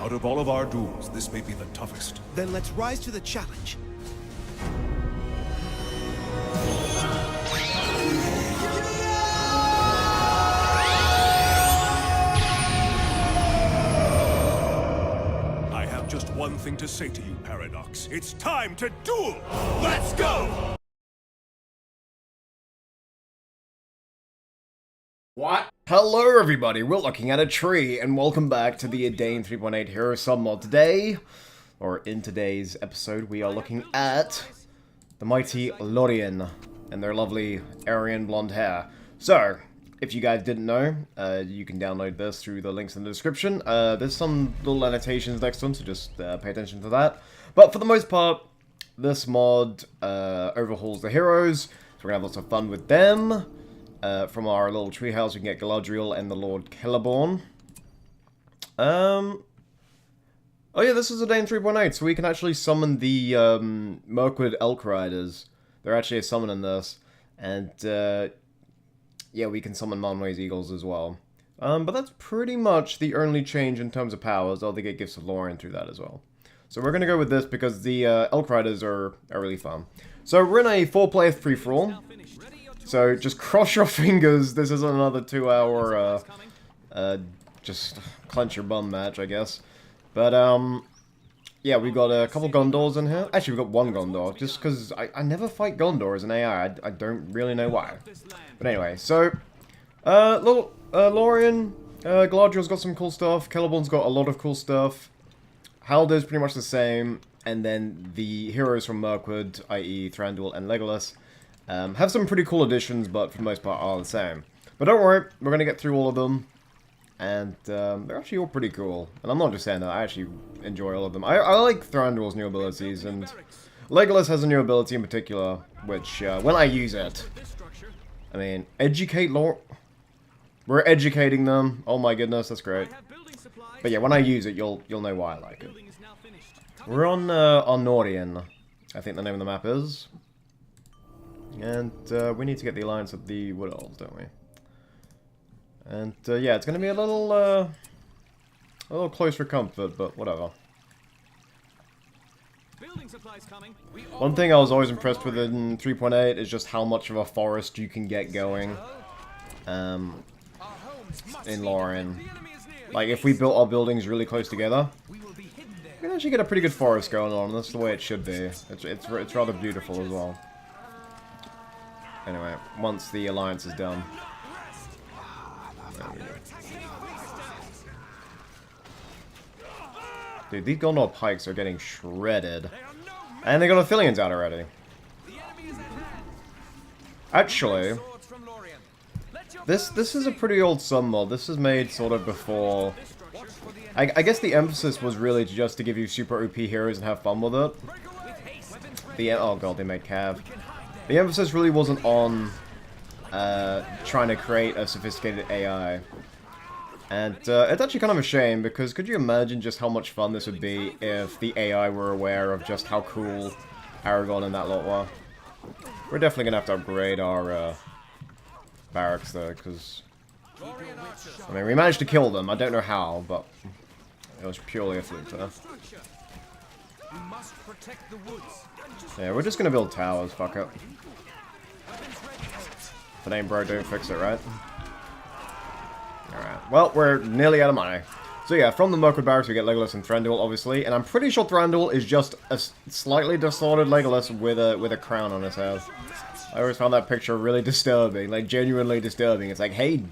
Out of all of our duels, this may be the toughest. Then let's rise to the challenge. I have just one thing to say to you, Paradox. It's time to duel! Let's go! What? Hello everybody, we're looking at a tree, and welcome back to the Edain 3.8 Hero Submod. Today, or in today's episode, we are looking at the mighty Lorien and their lovely Aryan blonde hair. So, if you guys didn't know, you can download this through the links in the description. There's some little annotations next to them, so just pay attention to that. But for the most part, this mod overhauls the heroes, so we're gonna have lots of fun with them. From our little treehouse, we can get GuudAngel and the Lord Celeborn. Oh yeah, this is Edain 3.8, so we can actually summon the Mirkwood Elk Riders. They're actually a summon in this. And yeah, we can summon Manway's Eagles as well. But that's pretty much the only change in terms of powers, although they get Gifts of Lorien through that as well. So we're going to go with this because the Elk Riders are really fun. So we're in a 4-player free-for-all. So just cross your fingers, this isn't another 2-hour, just clench your bum match, I guess. But, yeah, we've got a couple Gondors in here. Actually, we've got one Gondor, just because I never fight Gondor as an AI. I don't really know why. But anyway, so, Lorien, Galadriel's got some cool stuff. Celeborn's got a lot of cool stuff. Haldir's pretty much the same. And then the heroes from Mirkwood, i.e. Thranduil and Legolas, have some pretty cool additions, but for the most part are the same. But don't worry, we're going to get through all of them. And they're actually all pretty cool. And I'm not just saying that, I actually enjoy all of them. I like Thranduil's new abilities, and Legolas has a new ability in particular, which, when I use it, I mean, educate Lore. We're educating them. Oh my goodness, that's great. But yeah, when I use it, you'll know why I like it. We're on Lorien, I think the name of the map is. And we need to get the alliance of the Wood Elves, don't we? And yeah, it's going to be a little close for comfort, but whatever. One thing I was always impressed with in 3.8 is just how much of a forest you can get going in Lorien. Like, if we built our buildings really close together, we can actually get a pretty good forest going on. That's the way it should be. It's rather beautiful as well. Anyway, once the alliance is done. There we go. Dude, these Gondor pikes are getting shredded. And they got affiliates out already. Actually, this is a pretty old submod. This is made sort of before. I guess the emphasis was really just to give you super OP heroes and have fun with it. Oh god, they made Cav. The emphasis really wasn't on trying to create a sophisticated AI. And it's actually kind of a shame, because could you imagine just how much fun this would be if the AI were aware of just how cool Aragorn and that lot were? We're definitely going to have to upgrade our barracks though, because I mean, we managed to kill them. I don't know how, but it was purely a fluke there. Yeah, we're just gonna build towers, fuck it. If it ain't broke, don't fix it, right? Alright, well, we're nearly out of money. So yeah, from the Mirkwood barracks we get Legolas and Thranduil, obviously, and I'm pretty sure Thranduil is just a slightly distorted Legolas with a crown on his head. I always found that picture really disturbing, like genuinely disturbing. It's like, hey,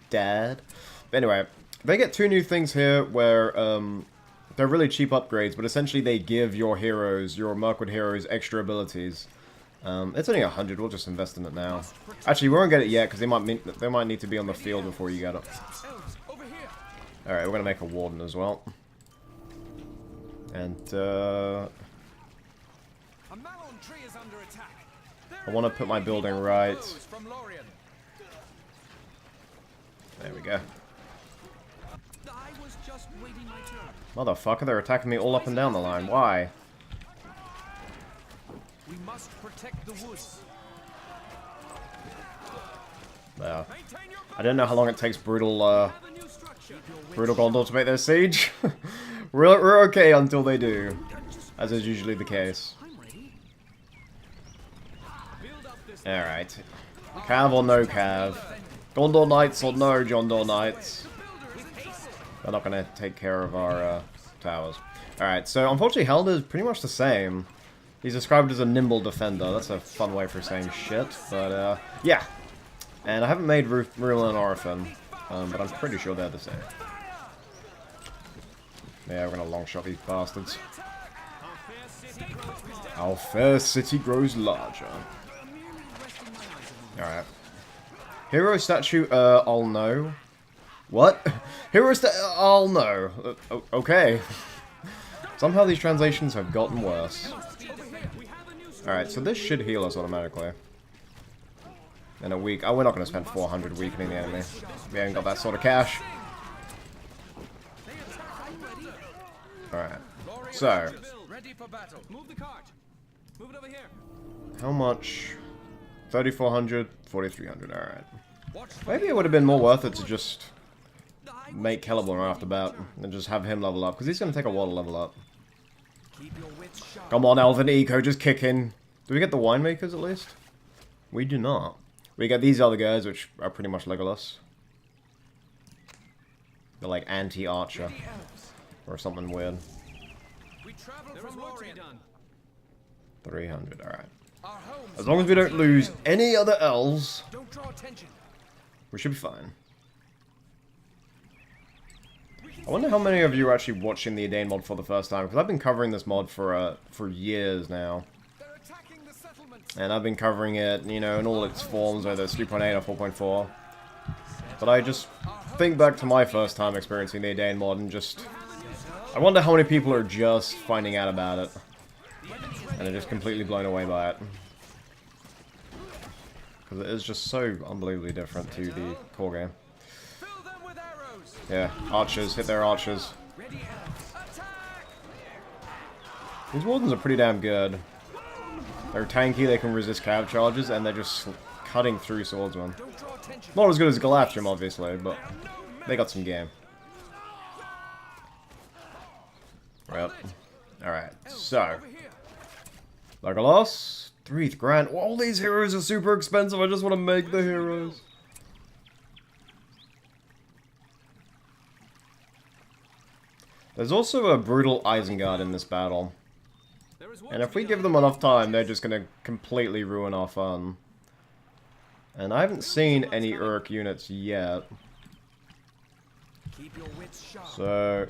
Dad. But anyway, they get two new things here where, they're really cheap upgrades, but essentially they give your heroes, your Mirkwood heroes, extra abilities. It's only 100, we'll just invest in it now. Actually, we won't get it yet, because they might need to be on the field before you get it. Alright, we're going to make a Warden as well. And, I want to put my building right. There we go. Motherfucker, they're attacking me all up and down the line. Why? We must protect the woods. There. I don't know how long it takes brutal Brutal Gondor to make their siege. we're okay until they do, as is usually the case. Alright. Cav or no Cav. Gondor Knights or no Jondor Knights. They're not going to take care of our towers. Alright, so unfortunately Helder is pretty much the same. He's described as a nimble defender. That's a fun way for saying shit, but yeah. And I haven't made Rule and Orphan, but I'm pretty sure they're the same. Yeah, we're going to long shot these bastards. Our fair city grows larger. Alright. Hero statue, I'll know. What? Hero I'll know. Okay. Somehow these translations have gotten worse. Alright, so this should heal us automatically. In a week. Oh, we're not going to spend 400 weakening the enemy. We haven't got that sort of cash. Alright. So. How much? 3,400, 4,300, alright. Maybe it would have been more worth it to just make Celeborn right off the bat and just have him level up, because he's going to take a while to level up. Come on, Elven Eco, just kick in. Do we get the winemakers at least? We do not. We get these other guys, which are pretty much Legolas. They're like anti-archer. Or something weird. 300, alright. As long as we don't lose any other elves, we should be fine. I wonder how many of you are actually watching the Edain mod for the first time, because I've been covering this mod for years now. And I've been covering it, you know, in all its forms, whether it's 3.8 or 4.4. But I just think back to my first time experiencing the Edain mod and just... I wonder how many people are just finding out about it. And are just completely blown away by it. Because it is just so unbelievably different to the core game. Yeah, archers, hit their archers. These wardens are pretty damn good. They're tanky, they can resist cav charges, and they're just cutting through swordsmen. Not as good as Galatrim, obviously, but they got some game. Right. Alright, so. Legolas, 3th Grand. All these heroes are super expensive, I just want to make the heroes. There's also a brutal Isengard in this battle. And if we give them enough time, they're just going to completely ruin our fun. And I haven't seen any Urk units yet. So...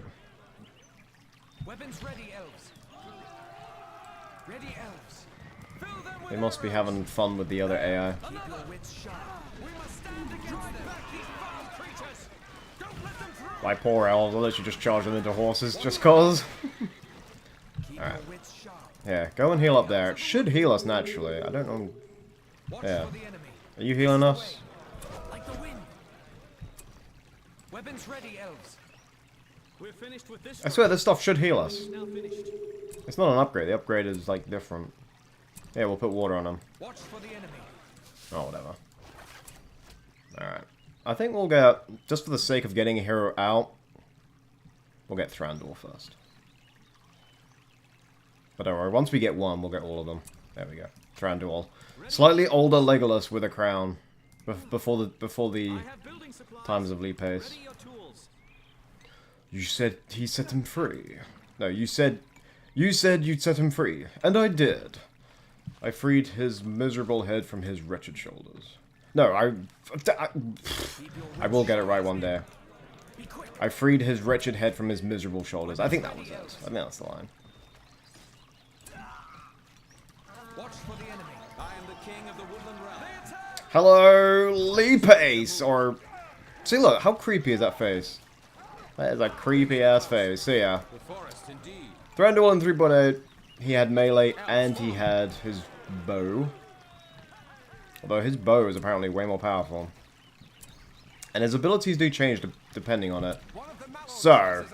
they must be having fun with the other AI. My poor elves, I'll let you just charge them into horses just cause. Alright. Yeah, go and heal up there. It should heal us naturally. I don't know. Yeah. Are you healing us? I swear this stuff should heal us. It's not an upgrade. The upgrade is like different. Yeah, we'll put water on them. Oh, whatever. Alright. I think we'll get, just for the sake of getting a hero out, we'll get Thranduil first. But don't worry, once we get one, we'll get all of them. There we go. Thranduil. Slightly older Legolas with a crown. Before the times of Lee Pace. You said he set him free. No, you said you'd set him free. And I did. I freed his miserable head from his wretched shoulders. No, I will get it right one day. I freed his wretched head from his miserable shoulders. I think that was it. I think that's the line. Hello, Lee Pace, or... See, look, how creepy is that face? That is a creepy-ass face. See ya. Thranduil in 3.8, he had melee and he had his bow. Although his bow is apparently way more powerful. And his abilities do change depending on it. So,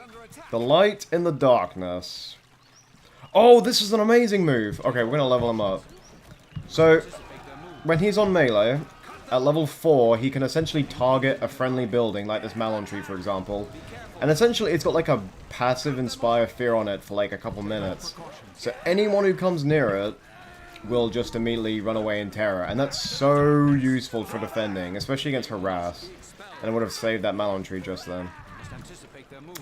the light in the darkness. Oh, this is an amazing move. Okay, we're going to level him up. So, when he's on melee, at level 4, he can essentially target a friendly building, like this Malon tree, for example. And essentially, it's got like a passive Inspire Fear on it for like a couple minutes. So anyone who comes near it will just immediately run away in terror. And that's so useful for defending, especially against Harass. And I would have saved that Malon tree just then.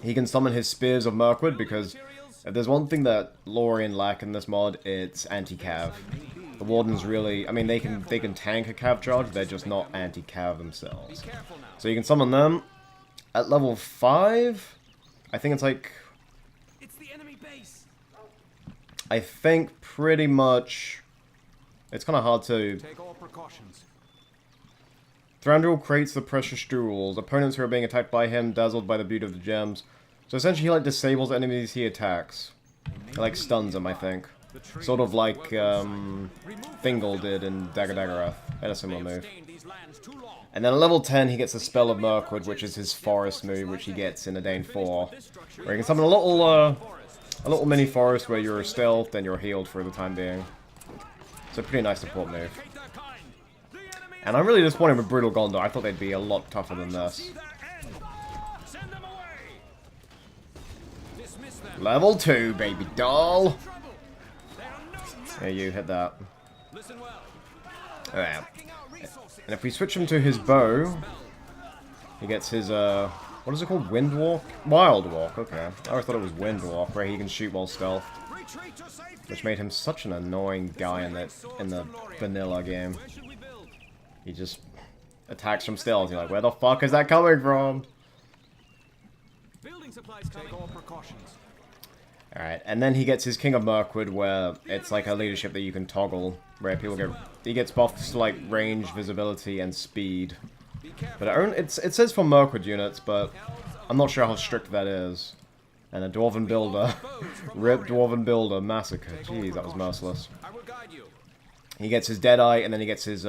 He can summon his Spears of Mirkwood, because if there's one thing that Lorien lack in this mod, it's anti-cav. The Wardens really, I mean, they can tank a cav charge, they're just not anti-cav themselves. So you can summon them. At level 5, I think it's like... I think pretty much... It's kind of hard to... Thranduil creates the precious jewels. Opponents who are being attacked by him, dazzled by the beauty of the gems. So essentially he like disables enemies he attacks. He like stuns them, I think. Sort of like Thingol did in Dagger had a similar move. And then at level 10 he gets the Spell of Mirkwood, which is his forest move, which he gets in Edain 4. Where he can summon a little mini forest where you're stealthed and you're healed for the time being. It's a pretty nice support move. And I'm really disappointed with Brutal Gondor. I thought they'd be a lot tougher than this. Level 2, baby doll! Yeah, you hit that. Alright. And if we switch him to his bow, he gets his, what is it called? Wind Walk? Wild Walk, okay. I always thought it was Wind Walk, where he can shoot while stealth. Which made him such an annoying guy in the vanilla game. He just attacks from stealth. You're like, where the fuck is that coming from? Alright, and then he gets his King of Mirkwood, where it's like a leadership that you can toggle, where people get... He gets buffs to like range, visibility, and speed. But it says for Mirkwood units, but I'm not sure how strict that is. And a Dwarven Builder. Rip Dwarven Builder Massacre. Jeez, that was merciless. He gets his Deadeye, and then he gets his,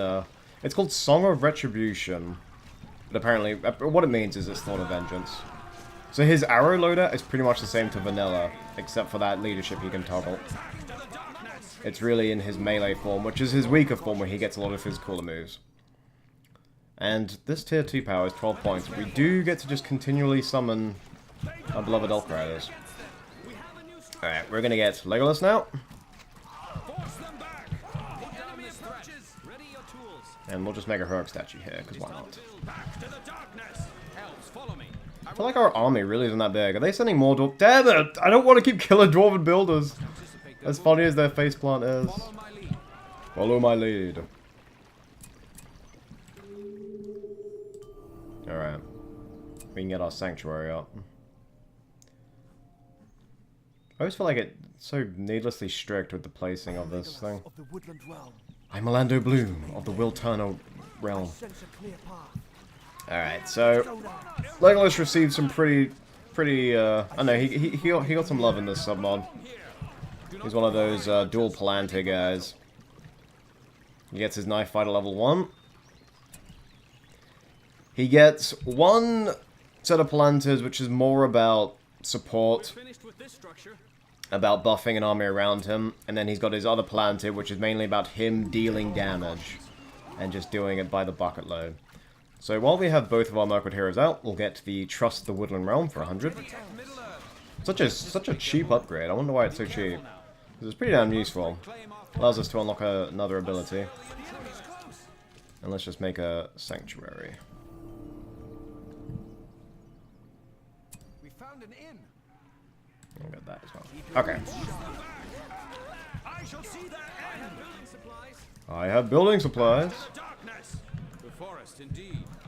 it's called Song of Retribution. But apparently, what it means is it's Thought of Vengeance. So his arrow loader is pretty much the same to vanilla, except for that leadership he can toggle. It's really in his melee form, which is his weaker form where he gets a lot of his cooler moves. And this tier 2 power is 12 points. We do get to just continually summon our beloved Elk Riders. Alright, we're gonna get Legolas now. And we'll just make a heroic statue here, because why not? I feel like our army really isn't that big. Are they sending more dwarf? Damn it! I don't want to keep killing dwarven builders! As funny as their faceplant is. Follow my lead. Alright. We can get our sanctuary up. I always feel like it's so needlessly strict with the placing of this thing. I'm Orlando Bloom of the Wilturno realm. Alright, so Legolas received some pretty I know he got some love in this submod. He's one of those dual palantir guys. He gets his knife fighter level 1. He gets one set of palantirs which is more about support, about buffing an army around him, and then he's got his other palantir which is mainly about him dealing damage and just doing it by the bucket load. So while we have both of our Mirkwood heroes out, we'll get the Trust the Woodland Realm for 100. Such a cheap upgrade. I wonder why it's so cheap. Because it's pretty damn useful. Allows us to unlock another ability. And let's just make a sanctuary. We found an inn. We'll get that as well. Okay. I have building supplies.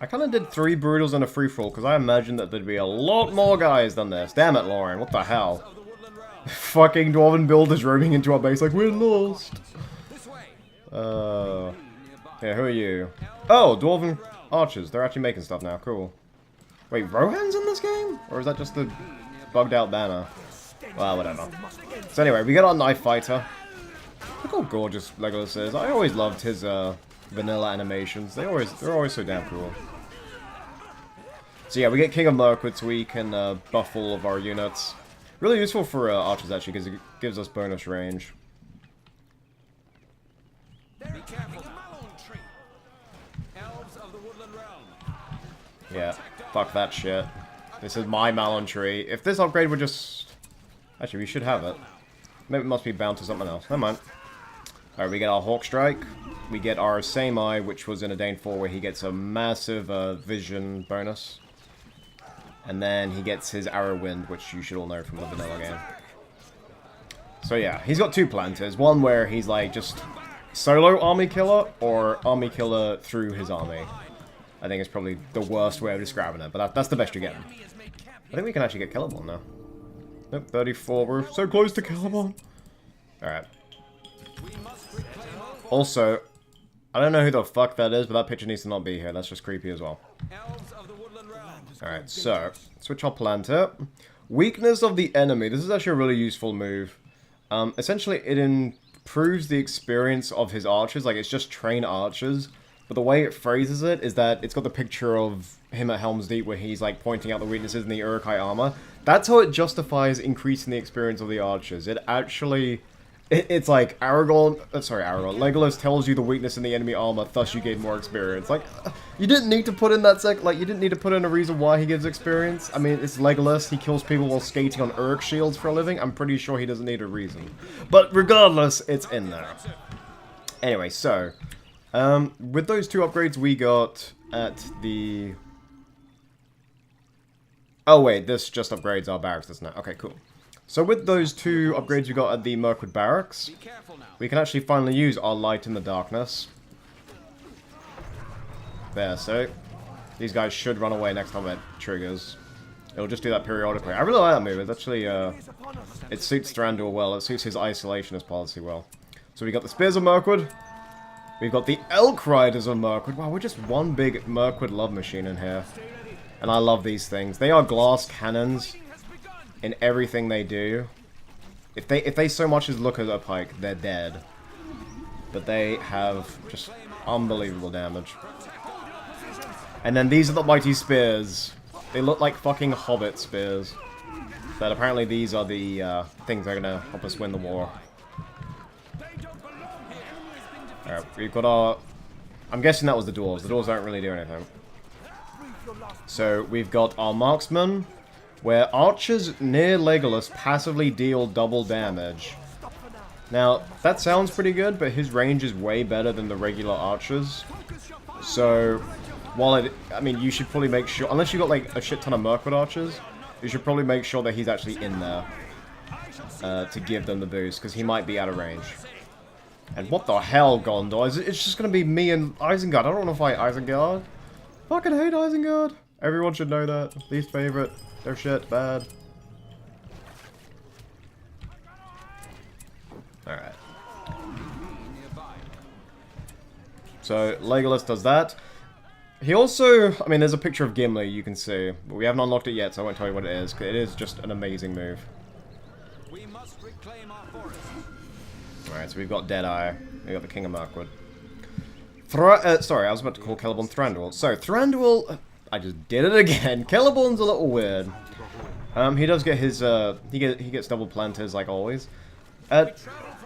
I kind of did 3 Brutals and a free-for-all because I imagined that there'd be a lot more guys than this. Damn it, Lorien, what the hell? Fucking dwarven builders roaming into our base like, we're lost. Yeah, who are you? Oh, dwarven archers. They're actually making stuff now. Cool. Wait, Rohan's in this game? Or is that just the bugged out banner? Well, whatever. So anyway, we get our knife fighter. Look how gorgeous Legolas is. I always loved his vanilla animations. They're always so damn cool. So yeah, we get King of Mirkwood so we can buff all of our units. Really useful for archers actually because it gives us bonus range. Yeah, fuck that shit. This is my Malon tree. If this upgrade would just... Actually, we should have it. Maybe it must be bound to something else. Never mind. Alright, we get our Hawk Strike. We get our Samai, which was in Edain 4, where he gets a massive vision bonus. And then he gets his Arrow Wind, which you should all know from the vanilla game. So yeah, he's got two planters. One where he's like just solo army killer, or army killer through his army. I think it's probably the worst way of describing it, but that's the best you're getting. I think we can actually get Celeborn now. Nope, 34. We're so close to Celeborn. Alright. Also, I don't know who the fuck that is, but that picture needs to not be here. That's just creepy as well. Alright, so, switch our planter. Weakness of the enemy. This is actually a really useful move. Essentially, it improves the experience of his archers. Like, it's just train archers. But the way it phrases it is that it's got the picture of him at Helm's Deep where he's, like, pointing out the weaknesses in the Uruk-hai armor. That's how it justifies increasing the experience of the archers. It actually... It's like, Legolas tells you the weakness in the enemy armor, thus you gain more experience. Like, you didn't need to put in that you didn't need to put in a reason why he gives experience. I mean, it's Legolas, he kills people while skating on Uruk shields for a living. I'm pretty sure he doesn't need a reason. But regardless, it's in there. Anyway, so, with those two upgrades we got at the... Oh wait, this just upgrades our barracks, doesn't it? Okay, cool. So with those two upgrades we got at the Mirkwood Barracks, we can actually finally use our Light in the Darkness. There, so these guys should run away next time it triggers. It'll just do that periodically. I really like that move. It's actually, it suits Thranduil well. It suits his isolationist policy well. So we got the Spears of Mirkwood. We've got the Elk Riders of Mirkwood. Wow, we're just one big Mirkwood love machine in here. And I love these things. They are glass cannons. In everything they do. If they so much as look at a pike, they're dead. But they have just unbelievable damage. And then these are the mighty spears. They look like fucking hobbit spears. But apparently these are the things that are gonna help us win the war. Alright, we've got our... I'm guessing that was the dwarves. The dwarves don't really do anything. So we've got our marksmen, where archers near Legolas passively deal double damage. Now, that sounds pretty good, but his range is way better than the regular archers. So, while it... I mean, you should probably make sure... Unless you got, like, a shit ton of Mirkwood archers, you should probably make sure that he's actually in there. To give them the boost, because he might be out of range. And what the hell, Gondor? It's just gonna be me and Isengard. I don't want to fight Isengard. Fucking hate Isengard. Everyone should know that. Least favorite. Their shit, bad. Alright. So, Legolas does that. He also... I mean, there's a picture of Gimli, you can see. But we haven't unlocked it yet, so I won't tell you what it is. It is just an amazing move. Alright, so we've got Deadeye. We've got the King of Mirkwood. Sorry, I was about to call Celeborn Thranduil. So, Thranduil... I just did it again. Celeborn's a little weird. He does get his, he gets double planters like always.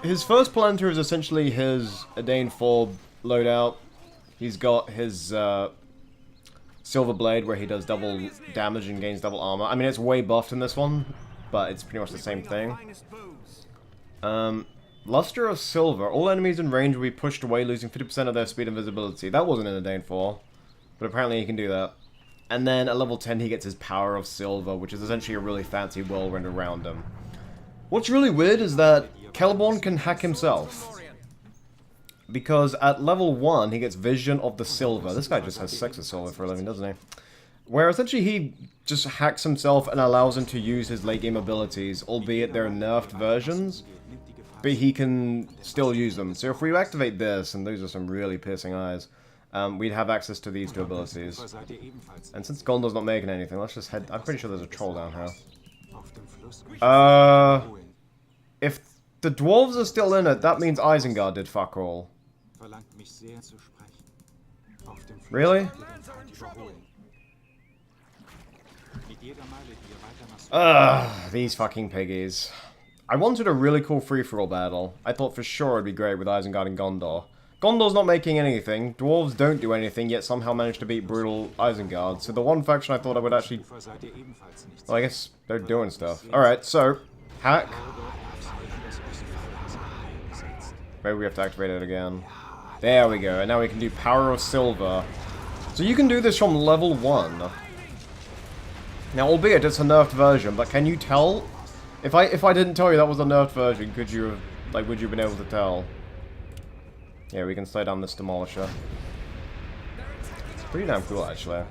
His first planter is essentially his Edain 4 loadout. He's got his, Silver Blade where he does double damage and gains double armor. I mean, it's way buffed in this one, but it's pretty much the same thing. Luster of Silver. All enemies in range will be pushed away, losing 50% of their speed and visibility. That wasn't in Edain 4, but apparently he can do that. And then at level 10 he gets his Power of Silver, which is essentially a really fancy whirlwind around him. What's really weird is that Celeborn can hack himself. Because at level 1 he gets Vision of the Silver. This guy just has sex with silver for a living, doesn't he? Where essentially he just hacks himself and allows him to use his late game abilities, albeit they're nerfed versions. But he can still use them. So if we activate this, and those are some really piercing eyes, we'd have access to these two abilities. And since Gondor's not making anything, let's just head... I'm pretty sure there's a troll down here. If the dwarves are still in it, that means Isengard did fuck all. Really? These fucking piggies. I wanted a really cool free-for-all battle. I thought for sure it'd be great with Isengard and Gondor. Gondor's not making anything, dwarves don't do anything, yet somehow manage to beat brutal Isengard. So the one faction I thought I would actually... Well, I guess they're doing stuff. Alright, so, hack. Maybe we have to activate it again. There we go, and now we can do Power of Silver. So you can do this from level 1. Now, albeit it's a nerfed version, but can you tell? If I didn't tell you that was a nerfed version, could you have, like, would you have been able to tell? Yeah, we can slow down this Demolisher. It's pretty damn cool, actually.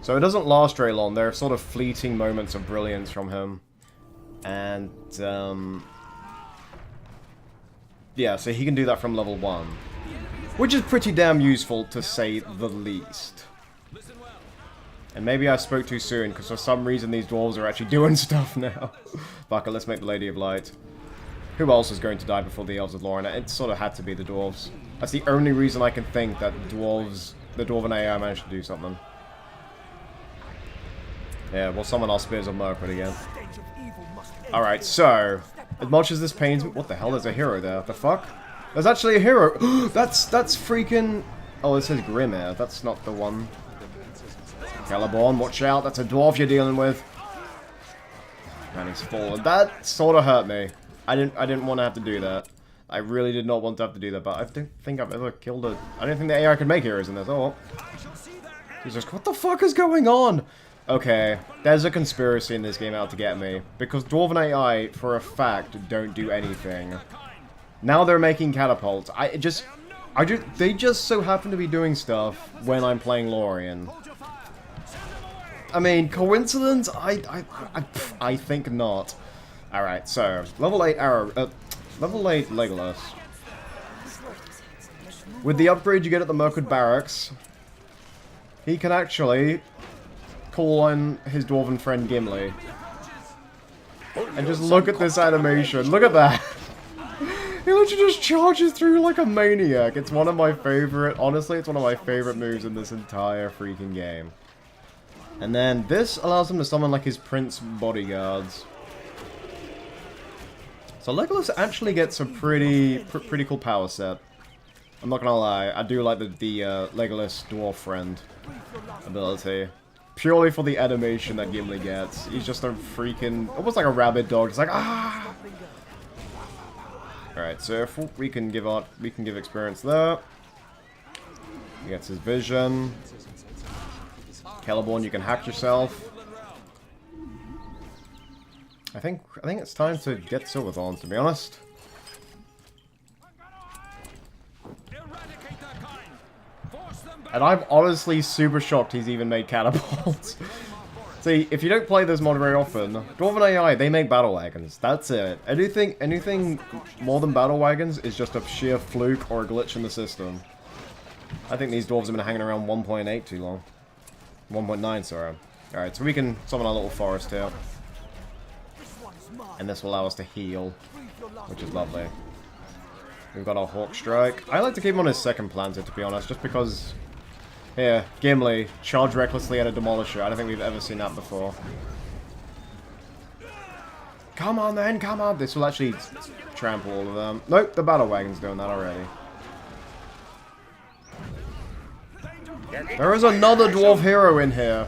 So it doesn't last very long. There are sort of fleeting moments of brilliance from him. And, yeah, so he can do that from level 1. Which is pretty damn useful, to say the least. And maybe I spoke too soon, because for some reason these dwarves are actually doing stuff now. Fuck it, let's make the Lady of Light. Who else is going to die before the Elves of Lorien? It sort of had to be the dwarves. That's the only reason I can think that the dwarven AI managed to do something. Yeah, well, summon our Spears of Mirkwood again. Alright, so, as much as this pains me... What the hell? There's a hero there. The fuck? There's actually a hero! That's freaking... Oh, it says Grimir. That's not the one. Celeborn, watch out. That's a dwarf you're dealing with. Man, he's fallen. That sort of hurt me. I didn't want to have to do that. I really did not want to have to do that, but I don't think I've ever killed a... I don't think the AI could make heroes in this. Oh, Jesus, what the fuck is going on? Okay, there's a conspiracy in this game out to get me. Because Dwarven AI, for a fact, don't do anything. Now they're making catapults. They just so happen to be doing stuff when I'm playing Lorien. I mean, coincidence? I think not. Alright, so, level 8 level 8 Legolas. With the upgrade you get at the Mirkwood Barracks, he can actually call on his dwarven friend Gimli. And just look at this animation, look at that! He literally just charges through like a maniac. It's one of my favorite, honestly, it's one of my favorite moves in this entire freaking game. And then this allows him to summon like his prince bodyguards. So Legolas actually gets a pretty cool power set. I'm not gonna lie, I do like the Legolas dwarf friend ability. Purely for the animation that Gimli gets. He's just a freaking, almost like a rabid dog. It's like, ah! Alright, so if we can give experience there. He gets his vision. Celeborn, you can hack yourself. I think it's time to get Silverthorns, to be honest. And I'm honestly super shocked he's even made catapults. See, if you don't play this mod very often, Dwarven AI, they make battle wagons. That's it. Anything more than battle wagons is just a sheer fluke or a glitch in the system. I think these dwarves have been hanging around 1.8 too long. 1.9, sorry. Alright, so we can summon our little forest here. And this will allow us to heal, which is lovely. We've got our Hawk Strike. I like to keep him on his second planter, to be honest, just because... Here, Gimli, charge recklessly at a Demolisher. I don't think we've ever seen that before. Come on then, come on! This will actually trample all of them. Nope, the battle wagon's doing that already. There is another dwarf hero in here.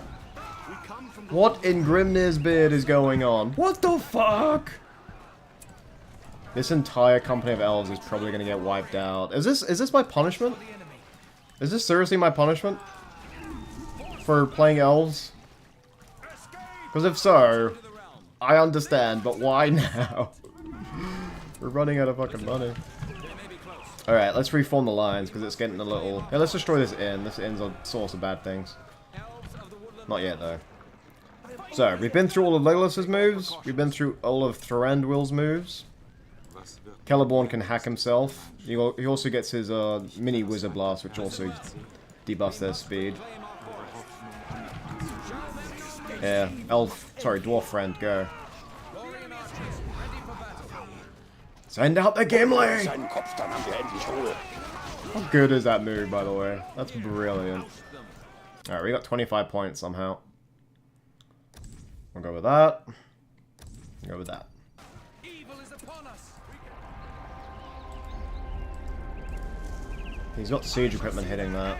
What in Grimnir's beard is going on? What the fuck? This entire company of elves is probably gonna get wiped out. Is this my punishment? Is this seriously my punishment? For playing elves? Because if so, I understand, but why now? We're running out of fucking money. Alright, let's reform the lines, because it's getting a little... Yeah, let's destroy this inn. This inn's a source of bad things. Not yet, though. So, we've been through all of Legolas's moves. We've been through all of Thranduil's moves. Celeborn can hack himself. He also gets his mini Wizard Blast, which also debuffs their speed. Yeah, dwarf friend, go. Send out the Gimli! How good is that move, by the way? That's brilliant. Alright, we got 25 points somehow. We'll go with that. We'll go with that. He's got siege equipment hitting that.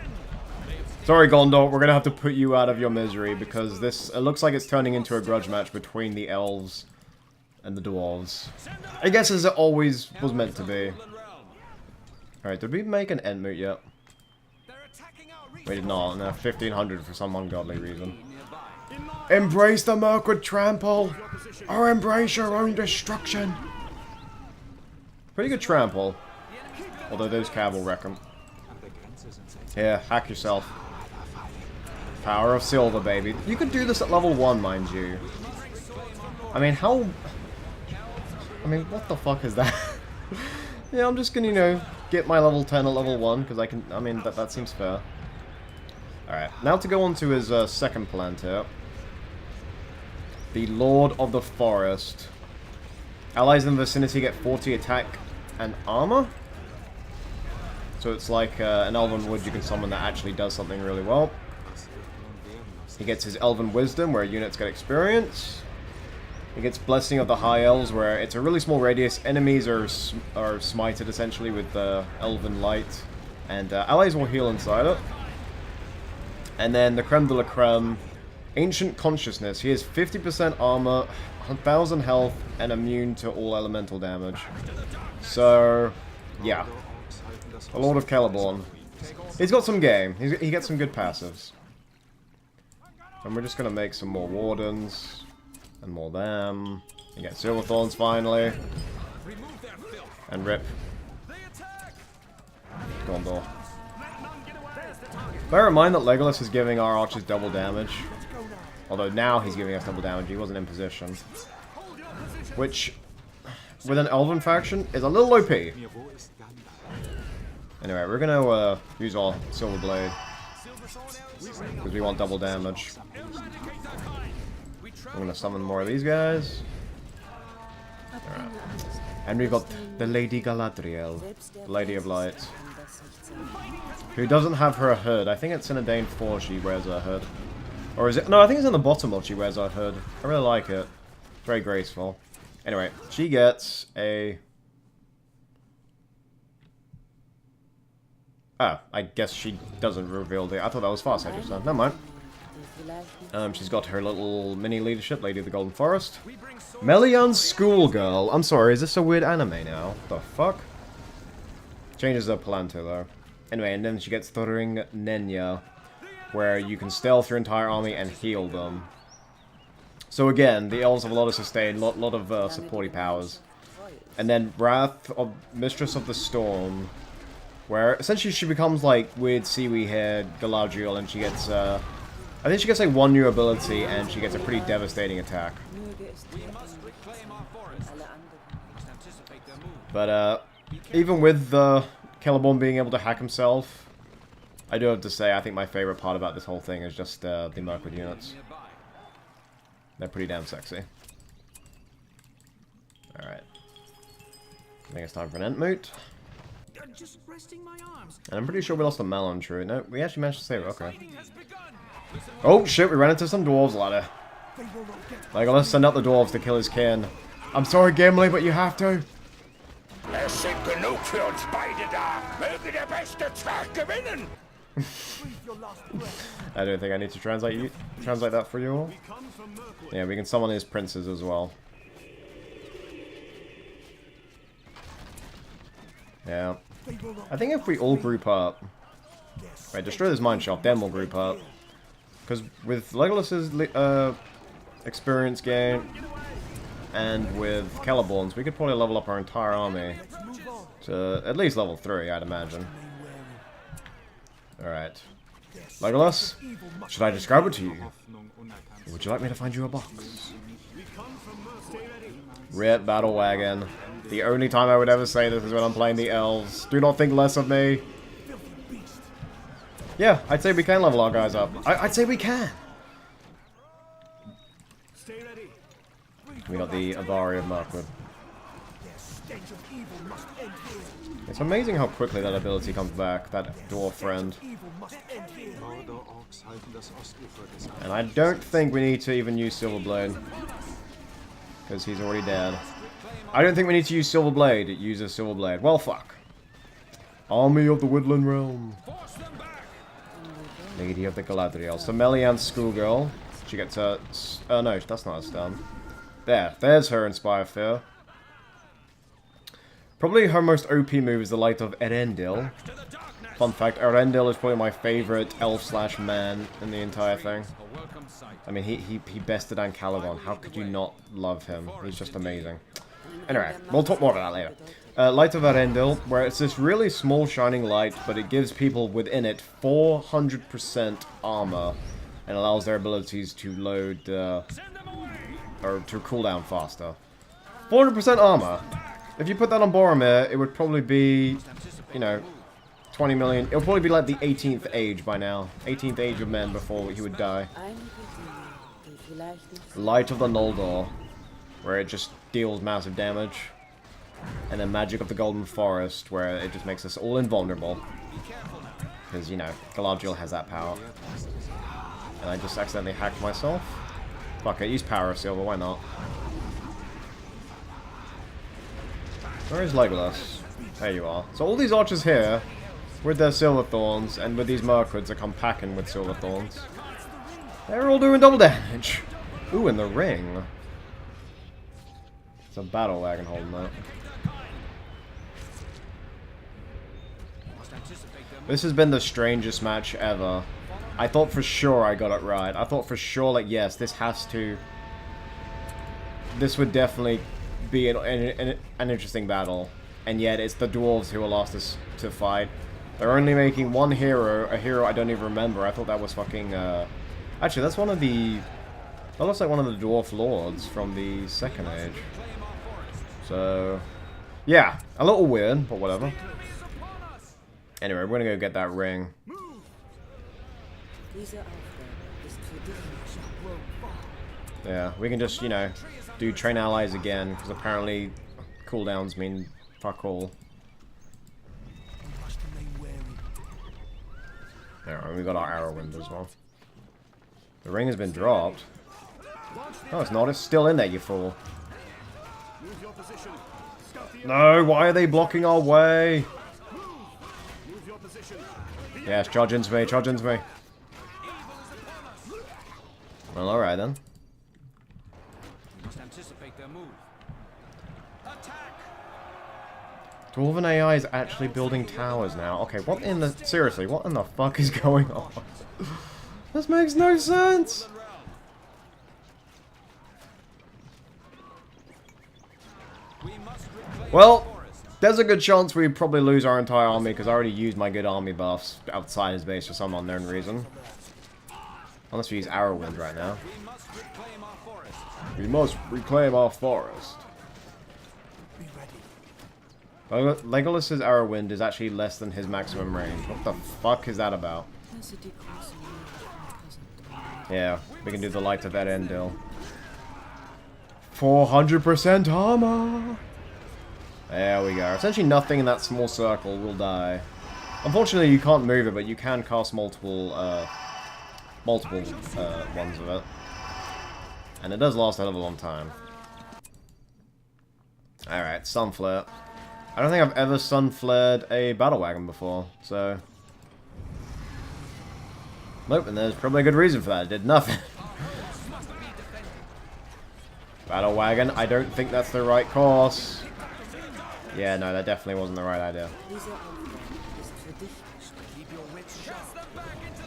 Sorry, Jondor, we're gonna have to put you out of your misery because this it looks like it's turning into a grudge match between the elves and the dwarves. I guess as it always was meant to be. Alright, did we make an end moot yet? We did not. No, 1500 for some ungodly reason. Embrace the Mirkwood trample, or embrace your own destruction. Pretty good trample. Although those cab will wreck them. Here, hack yourself. Power of silver, baby. You could do this at level 1, mind you. I mean, how... I mean, what the fuck is that? Yeah, I'm just gonna, you know, get my level 10 at level 1, because I can... I mean, that seems fair. Alright, now to go on to his second palantir. The Lord of the Forest. Allies in the vicinity get 40 attack and armor. So it's like an Elven Wood you can summon that actually does something really well. He gets his Elven Wisdom, where units get experience. He gets Blessing of the High Elves, where it's a really small radius. Enemies are smited, essentially, with Elven Light. And allies will heal inside it. And then the creme de la creme, Ancient Consciousness. He has 50% armor, 1000 health, and immune to all elemental damage. So, yeah. The Lord of Celeborn. He's got some game. He gets some good passives. And we're just going to make some more Wardens. And more them. You get Silverthorns finally. And rip. Jondor. Bear in mind that Legolas is giving our archers double damage. Although now he's giving us double damage. He wasn't in position. Which, with an Elven faction, is a little OP. Anyway, we're gonna use our Silver Blade. Because we want double damage. I'm gonna summon more of these guys. Alright. And we've got the Lady Galadriel, the Lady of Light. Who doesn't have her hood. I think it's in Edain 4 she wears her hood. Or is it? No, I think it's in the bottom of she wears her hood. I really like it. It's very graceful. Anyway, she gets a... Ah, I guess she doesn't reveal the... I thought that was Farsight just then. Never mind. She's got her little mini leadership, Lady of the Golden Forest. Melian's Schoolgirl. I'm sorry, is this a weird anime now? The fuck? Changes her palantir though. Anyway, and then she gets Thuring Nenya, where you can stealth your entire army and heal them. So again, the elves have a lot of sustain, lot of supporty powers. And then Wrath of Mistress of the Storm, where essentially she becomes like weird seaweed-haired Galadriel, and she gets I think she gets like one new ability, and she gets a pretty devastating attack. But even with Celeborn being able to hack himself, I do have to say I think my favorite part about this whole thing is just the Mirkwood units. They're pretty damn sexy. Alright. I think it's time for an end moot. And I'm pretty sure we lost a melon tree. No, we actually managed to save it. Okay. Oh shit, we ran into some dwarves ladder. Like, let's send out the dwarves to kill his kin. I'm sorry, Gimli, but you have to. I don't think I need to translate that for you all. Yeah, we can summon his princes as well. Yeah. I think if we all group up... Right, destroy this mine shaft, then we'll group up. Because with Legolas's experience gain, and with Celeborn's, we could probably level up our entire army to at least level 3, I'd imagine. Alright. Legolas, should I describe it to you? Or would you like me to find you a box? Rip Battle Wagon. The only time I would ever say this is when I'm playing the elves. Do not think less of me. Yeah, I'd say we can level our guys up. I'd say we can. We got the Avari of Mirkwood. It's amazing how quickly that ability comes back, that dwarf friend. And I don't think we need to even use Silverblade, because he's already dead. I don't think we need to use Silverblade. It uses Silverblade. Well, fuck. Army of the Woodland Realm. Lady of the Galadriel. So Melian's schoolgirl. She gets her... Oh no, that's not a stun. There's her Inspire Fear. Probably her most OP move is the Light of Edain. Fun fact, Edain is probably my favorite elf/man in the entire thing. I mean, he bested Celeborn. How could you not love him? He's just amazing. Anyway, we'll talk more about that later. Light of Edain, where it's this really small shining light, but it gives people within it 400% armor, and allows their abilities to load, or to cool down faster. 400% armor! If you put that on Boromir, it would probably be, you know, 20 million. It would probably be like the 18th age by now. 18th age of men before he would die. Light of the Noldor, where it just deals massive damage. And then Magic of the Golden Forest, where it just makes us all invulnerable. Because, you know, Galadriel has that power. And I just accidentally hacked myself. Fuck it, use Power of Silver, why not? Where is Legolas? There you are. So all these archers here, with their Silver Thorns, and with these Mirkwoods that come packing with Silver Thorns, they're all doing double damage. Ooh, and the ring. It's a battle wagon holding that. This has been the strangest match ever. I thought for sure I got it right. I thought for sure, like, yes, this has to... This would definitely be an interesting battle. And yet, it's the dwarves who are lost to fight. They're only making one hero, a hero I don't even remember. I thought that was fucking... Actually, that's one of the... That looks like one of the dwarf lords from the Second Age. So... Yeah, a little weird, but whatever. Anyway, we're gonna go get that ring. Yeah, we can just, you know, do train allies again, because apparently cooldowns mean fuck all. Alright, we got our arrow wind as well. The ring has been dropped. No, it's not. It's still in there, you fool. No, why are they blocking our way? Yes, charge into me, charge into me. Well, alright then. Dwarven AI is actually building towers now. Okay, what in the... Seriously, what in the fuck is going on? This makes no sense! Well, there's a good chance we probably lose our entire army, because I already used my good army buffs outside his base for some unknown reason. Unless we use Arrow Wind right now. We must reclaim our forest. Legolas's Arrow Wind is actually less than his maximum range. What the fuck is that about? Yeah, we can do the Light of Edain. 400% armor! There we go. Essentially nothing in that small circle will die. Unfortunately, you can't move it, but you can cast multiple ones of it. And it does last a hell of a long time. Alright, Sunflare. I don't think I've ever Sunflared a Battle Wagon before, so... Nope, and there's probably a good reason for that. It did nothing. Battle Wagon, I don't think that's the right course. Yeah, no, that definitely wasn't the right idea.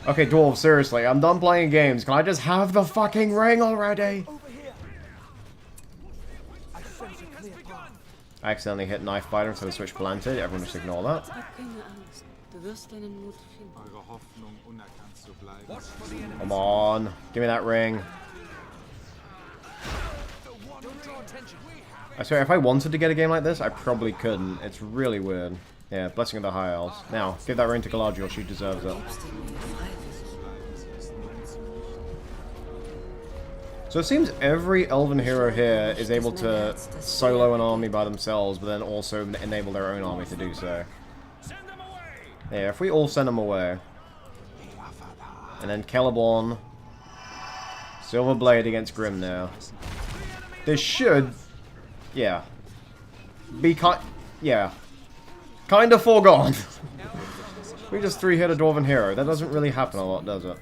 Okay, dwarves, seriously, I'm done playing games. Can I just have the fucking ring already? I accidentally hit Knife Biter instead of switch Palantir. Everyone just ignore that. Come on, give me that ring. I swear, if I wanted to get a game like this, I probably couldn't. It's really weird. Yeah, Blessing of the High Elves. Now, give that ring to Galadriel, she deserves it. So it seems every elven hero here is able to solo an army by themselves, but then also enable their own army to do so. Yeah, if we all send them away. And then Celeborn. Silver Blade against Grimnir. This should... Yeah. Be kind Kinda foregone. We just 3-hit a Dwarven hero. That doesn't really happen a lot, does it?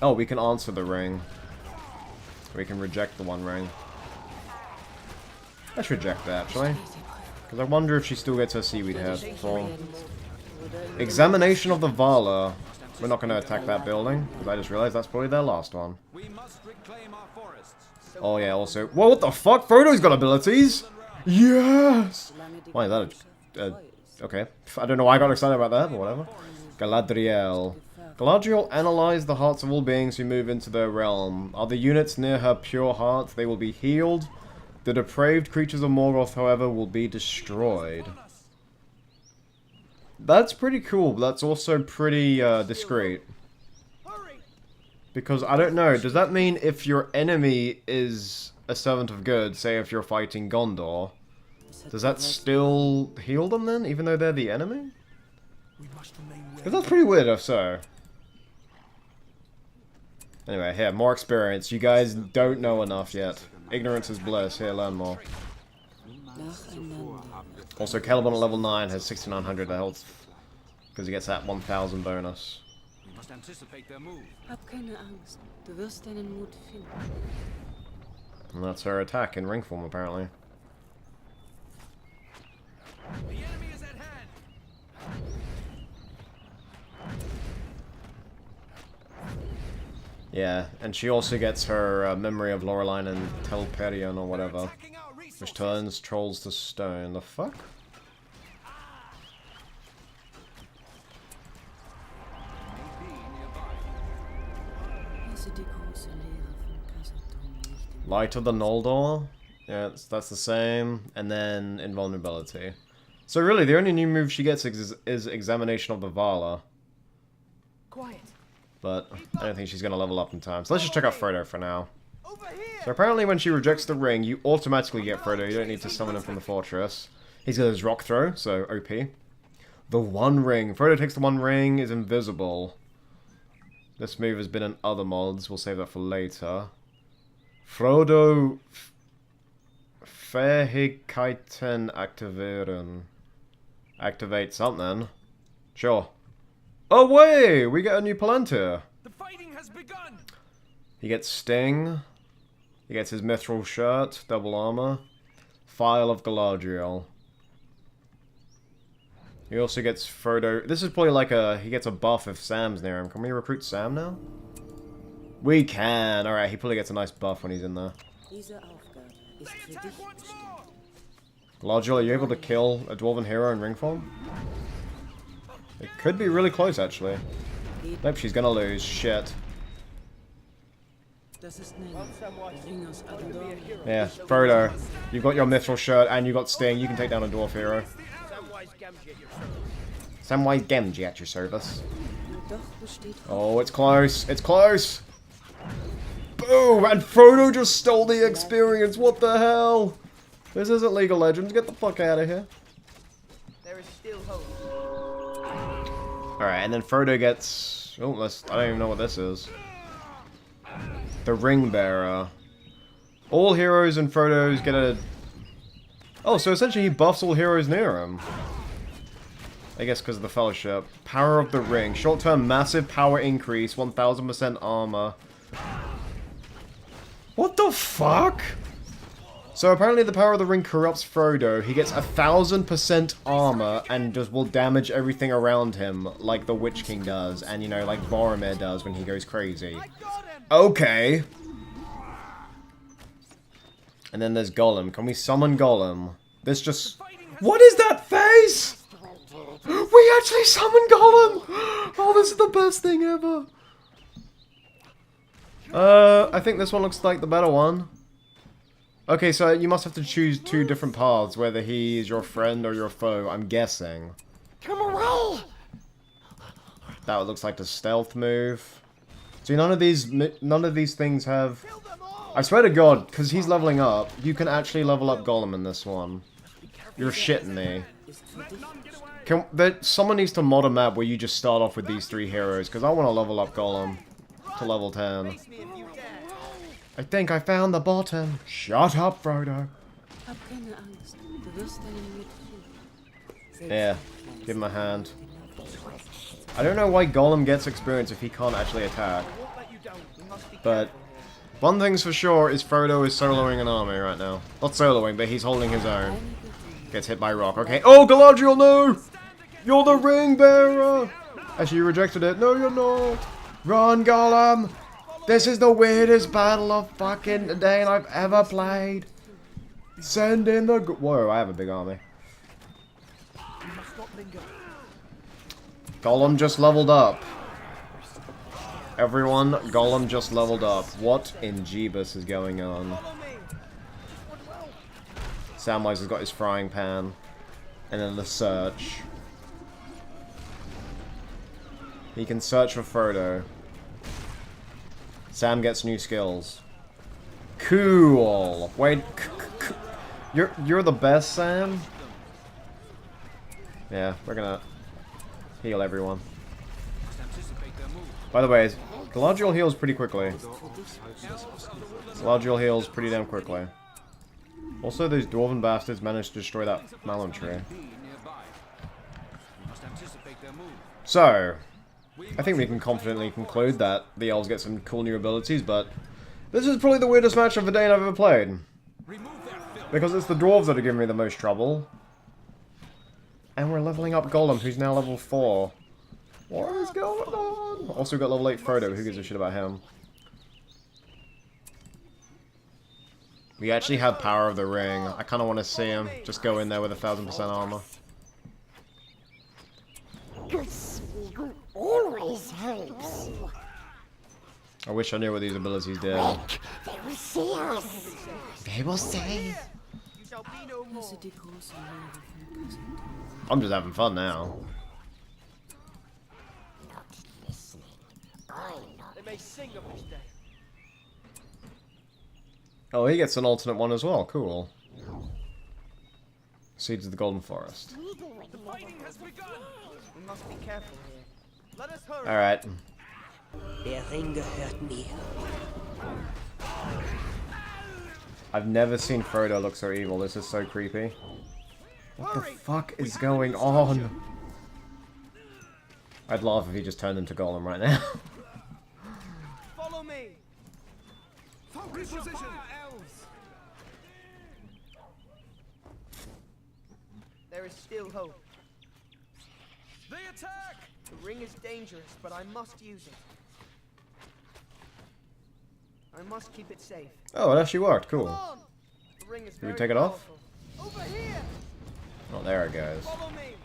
Oh, we can answer the ring. We can reject the one ring. Let's reject that, actually. Because I wonder if she still gets her seaweed head for examination of the Vala. We're not going to attack that building, because I just realized that's probably their last one. Oh yeah, also... Whoa, what the fuck? Frodo's got abilities! Yes! Why is that okay. I don't know why I got excited about that, but whatever. Galadriel. Galadriel analyzes the hearts of all beings who move into their realm. Are the units near her pure heart? They will be healed. The depraved creatures of Morgoth, however, will be destroyed. That's pretty cool, but that's also pretty discreet. Because, I don't know, does that mean if your enemy is a servant of good, say if you're fighting Gondor, does that still heal them then, even though they're the enemy? Because that's pretty weird if so. Anyway, here, more experience. You guys don't know enough yet. Ignorance is bliss. Here, learn more. Also, Celeborn at level 9 has 6,900 health. Because he gets that 1,000 bonus. We must anticipate their move. And that's her attack in ring form, apparently. The enemy is at hand. Yeah, and she also gets her memory of Lorien and Telperion or whatever, which turns trolls to stone. The fuck? Light of the Noldor? Yeah, that's the same. And then Invulnerability. So really, the only new move she gets is Examination of the Vala. Quiet. But I don't think she's going to level up in time. So let's just check out Frodo for now. So apparently when she rejects the ring, you automatically get Frodo. You don't need to summon him from the fortress. He's got his rock throw, so OP. The One Ring. Frodo takes the One Ring, is invisible. This move has been in other mods. We'll save that for later. Frodo Fähigkeiten aktivieren. Activate something. Sure. Oh way! We get a new palantir. The fighting has begun. He gets Sting. He gets his mithril shirt, double armor. File of Galadriel. He also gets Frodo. This is probably like a... He gets a buff if Sam's near him. Can we recruit Sam now? We can. Alright, he probably gets a nice buff when he's in there. Galadriel, are you able to kill a Dwarven hero in ring form? It could be really close, actually. Nope, she's gonna lose. Shit. Yeah, Frodo. You've got your mithril shirt and you got Sting. You can take down a dwarf hero. Samwise Gamgee at your service. Oh, it's close. It's close. Boom! And Frodo just stole the experience. What the hell? This isn't League of Legends. Get the fuck out of here. There is still hope. Alright, and then Frodo gets... Oh, I don't even know what this is. The Ring Bearer. All heroes and Frodo's get a... Oh, so essentially he buffs all heroes near him. I guess because of the Fellowship. Power of the Ring. Short-term massive power increase. 1000% armor. What the fuck? So apparently the power of the ring corrupts Frodo. He gets 1000% armor and just will damage everything around him, like the Witch King does, and you know, like Boromir does when he goes crazy. Okay. And then there's Gollum. Can we summon Gollum? This just... What is that face? We actually summoned Gollum! Oh, this is the best thing ever. I think this one looks like the better one. Okay, so you must have to choose two different paths, whether he is your friend or your foe, I'm guessing. Come around! That looks like the stealth move. See, none of these things have... I swear to God, because he's leveling up, you can actually level up Gollum in this one. You're shitting me. Someone needs to mod a map where you just start off with these three heroes, because I want to level up Gollum to level 10. I think I found the bottom. Shut up, Frodo. Yeah, give him a hand. I don't know why Gollum gets experience if he can't actually attack. But one thing's for sure is Frodo is soloing an army right now. Not soloing, but he's holding his own. Gets hit by rock. Okay. Oh, Galadriel, no! You're the ring bearer! Actually, you rejected it. No, you're not. Run, Gollum! This is the weirdest battle of fucking Edain I've ever played. Send in the... Whoa, I have a big army. Gollum just leveled up. Everyone, Gollum just leveled up. What in Jeebus is going on? Samwise has got his frying pan. And then the search. He can search for Frodo. Sam gets new skills. Cool. Wait, you're the best, Sam? Yeah, we're gonna heal everyone. By the way, Galadriel heals pretty quickly. Galadriel heals pretty damn quickly. Also, those dwarven bastards managed to destroy that melon tree. So, I think we can confidently conclude that the elves get some cool new abilities, but this is probably the weirdest match of the day I've ever played. Because it's the dwarves that are giving me the most trouble. And we're leveling up Gollum, who's now level 4. What is going on? Also got level 8 Frodo, who gives a shit about him? We actually have Power of the Ring. I kind of want to see him just go in there with 1000% armor. Always helps. I wish I knew what these abilities did. They will see us. They will say. You shall be no more. I'm just having fun now. Not listening. I'm not. They may sing of this day. Oh, he gets an alternate one as well. Cool. Seeds of the Golden Forest. The fighting has begun. We must be careful here. Let us hurry. Alright. Der Ring gehört mir. I've never seen Frodo look so evil. This is so creepy. What the fuck is going on? I'd laugh if he just turned into Gollum right now. Follow me. Focus your fire, elves. There is still hope. They attack. The ring is dangerous, but I must use it. I must keep it safe. Oh, it actually worked. Cool. Come on. The ring is Did we very take it off? powerful. Over here. Oh, there it goes. Follow me.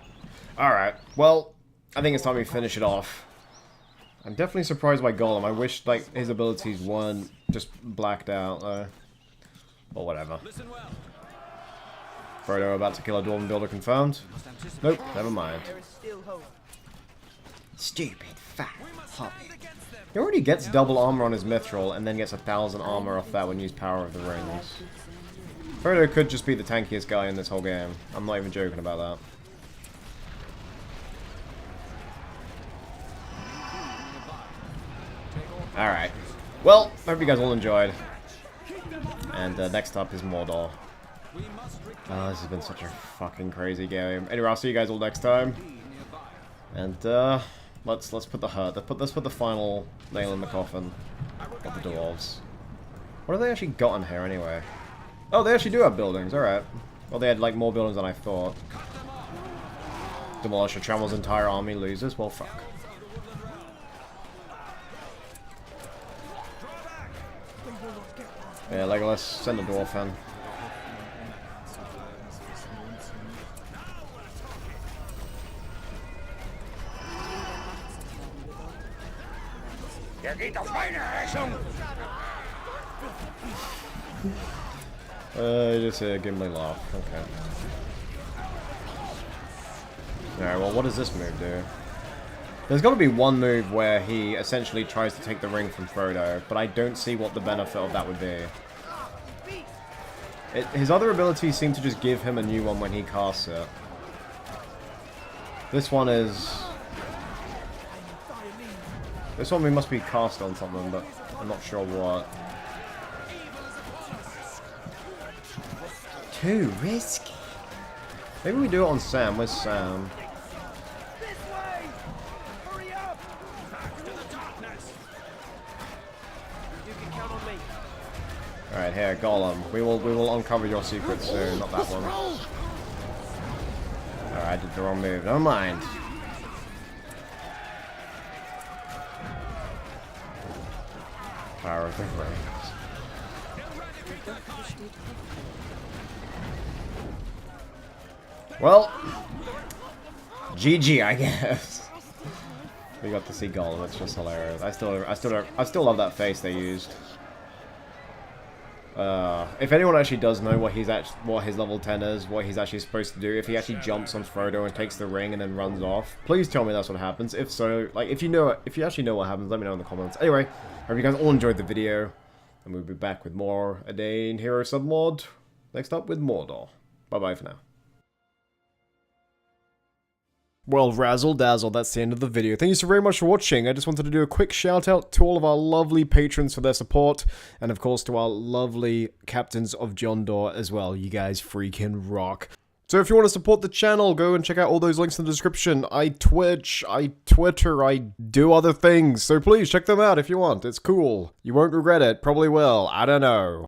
Alright, well, I think it's time we finish it off. I'm definitely surprised by Gollum. I wish, like, his abilities weren't just blacked out, though. Or whatever. Listen well. Frodo about to kill a Dwarven Builder confirmed. Nope, never mind. There is still hope. Stupid fat hobbit. He already gets double armor on his mithril, and then gets 1000 armor off that when you use Power of the Rings. Frodo could just be the tankiest guy in this whole game. I'm not even joking about that. Alright. Well, I hope you guys all enjoyed. And next up is Mordor. This has been such a fucking crazy game. Anyway, I'll see you guys all next time. And let's put the hurt. Let's put the final nail in the coffin of the dwarves. What have they actually got in here anyway? Oh, they actually do have buildings. All right. Well, they had like more buildings than I thought. Demolish a Tramel's entire army loses. Well, fuck. Yeah, Legolas, send a dwarf in. Just a Gimli laugh. Okay. Alright, well, what does this move do? There's got to be one move where he essentially tries to take the ring from Frodo, but I don't see what the benefit of that would be. His other abilities seem to just give him a new one when he casts it. This one is... This one we must be cast on something, but I'm not sure what. Too risky. Maybe we do it on Sam. Where's Sam? This way! Hurry up! Back to the darkness! You can count on me. Alright, here, Gollum. We will uncover your secrets soon, not that one. Alright, I did the wrong move. Never mind. Power of the rings. Well, GG, I guess. We got to see Gollum. It's just hilarious. I still love that face they used. If anyone actually does know what his level 10 is, what he's actually supposed to do, if he actually jumps on Frodo and takes the ring and then runs off, please tell me that's what happens. If so, like, if you actually know what happens, let me know in the comments. Anyway, hope you guys all enjoyed the video, and we'll be back with more Edain Hero Submod next up with Mordor. Bye bye for now. Well, razzle dazzle, that's the end of the video. Thank you so very much for watching. I just wanted to do a quick shout out to all of our lovely patrons for their support, and of course to our lovely captains of Jondor as well. You guys freaking rock. So if you want to support the channel, go and check out all those links in the description. I Twitch, I Twitter, I do other things, so please check them out if you want. It's cool. You won't regret it. Probably will. I don't know.